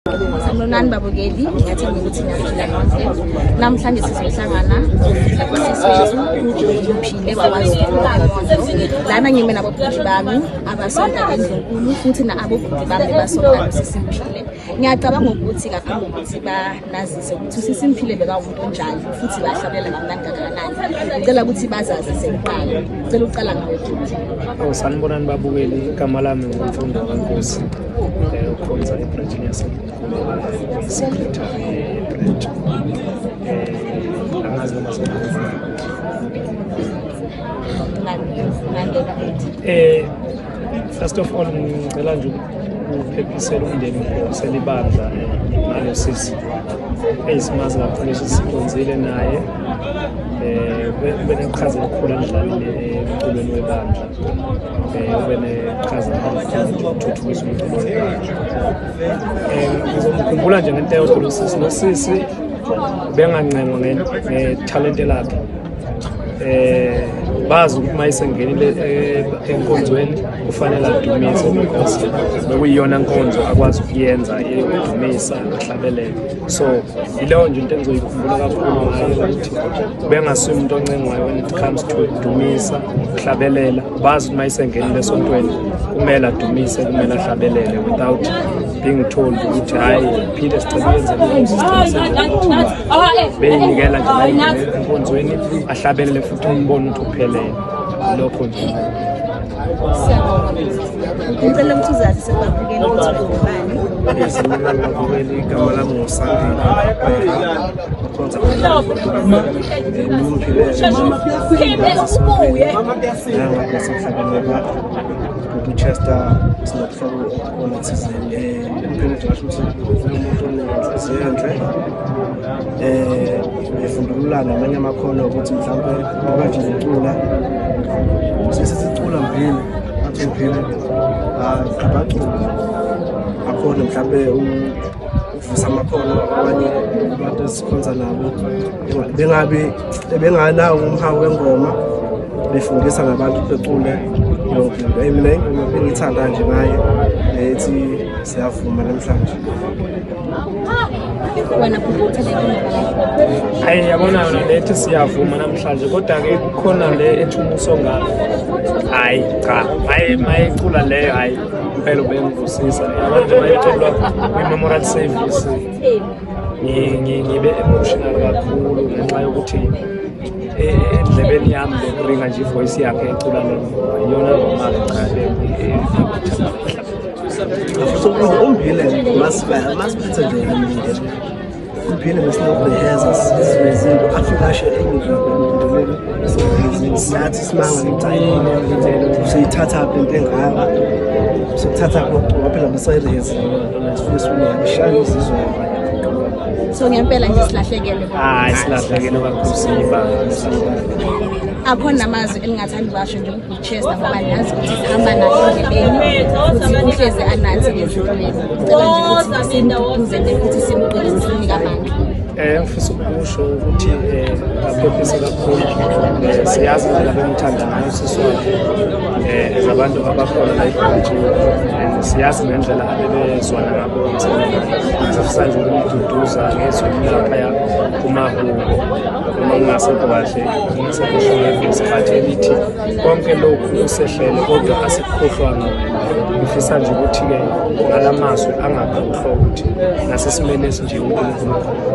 Sanibonani babukeli, ngiyathemba ukuthi niyaphila nonke. Namhlanje sizohlangana siswethu uphile kwaZulu lana ngime nabobhuti bami abasonta eNdlunkulu futhi nabobhuti bami basonta uSisimphile. Ngiyacabanga ukuthi kakhulu ukuthi banazise ukuthi uSisimphile bekawumuntu onjani futhi bahlabelela kamnandi kangakanani. Ngicela ukuthi bazazi sekuqala. Ngicela uqala ngawe futhi. Sanibonani babukeli, igama lami nguMfundo kaNkosi. Ukhonza ebranchini secretary branch. Angazi noma first of all ngicela nje ukuphephisela umndeni ukuphephisa ibandla ngalo sisi esimazi kakhulu esikwenzile naye ube neqhaza elikhulu endlaleni emculweni webandla ube neqhaza elikhulu ukuthuthukisa umculo webandla. Ngizokhumbula nje ngento eyodwa uSisi noSisi bengancengwa ngethalente lakhe. Bazi ukuthi mayisengenile enkonzweni kufanele adumise inkosi bekuyiyona nkonzo akwazi ukuyenza yokudumisa ahlabelele. So yileyo nje into engizoyikhumbula kakhulu ngayo ukuthi bengasuye umuntu oncengwayo when it comes to ukudumisa ukuhlabelela. Bazi ukuthi mayisengenile esontweni kumele adumise, kumele ahlabelele without being told ukuthi hayi phile sicela beyinikela nje enkonzweni ahlabelele futhi umbone ukuthi uphelele lokho nje. Ngicela ukuthi uzazi sebabukela ukuthi ngubani. Babukeli, igama lami nguSandile. Chester sinokufaka khona thizeni umphakathi washo ukuthi umuntu onenhliziyo enhle efundulula namanye amakhono ukuthi mhlawumbe ukanje ngicula sesicula mphile athi mphile abacula akhona mhlawumbe uvusa amakhono abanye abantu esikhonza nabo benganawo umhawu wengoma befundisa nabantu becule yonke into. Mina ingoma engithanda nje ngaye ethi siyavuma namhlanje. Wena futhi uthanda hayi yabona yona lethi siyavuma namhlanje kodwa ke kukhona le ethi umusonga hayi cha mayicula leyo hayi impela ubengivusisa abantu bayicelwa kwi-memorial service ngibe emotional kakhulu ngenxa yokuthi endlebeni yami bekuringa nje ivoice yakhe ecula lena iyona ngoma so umphile masiphethe nje umndeni umphile besinokubeheza sizizinto afika engizwe emndeni siyathi simanga ngicayile usayithatha into engaka usayithatha ngoba phela besayireza sifuna uyabishana izizwe. So ngempela nje silahlekele. Hayi silahlekele kakhulu siba akhona amazwi elingathandi basho nje uChester ngoba niyazi ukuthi sihamba naye endleleni futhi uhleze anathi ngezintweni. Ngicela nje ukuthi simduduze futhi simcele sinika amandla. Ngifisa ukusho ukuthi aphephise kakhulu siyazi indlela bemthanda ngayo sisi wakhe ezabantu abakhona la ebranchini siyazi ngendlela abebezwana ngabo ngizofisa nje ukududuza ngezwi laphaya kumahubo uma kungasekho kahle ngisekusho ngesikhathi elithi konke lokhu kusehlele kodwa asikukhohlwa ngawo. Ngifisa nje ukuthi-ke ngalamazwi angakhohlwa ukuthi nasesimeni esinje uNkulunkulu khona.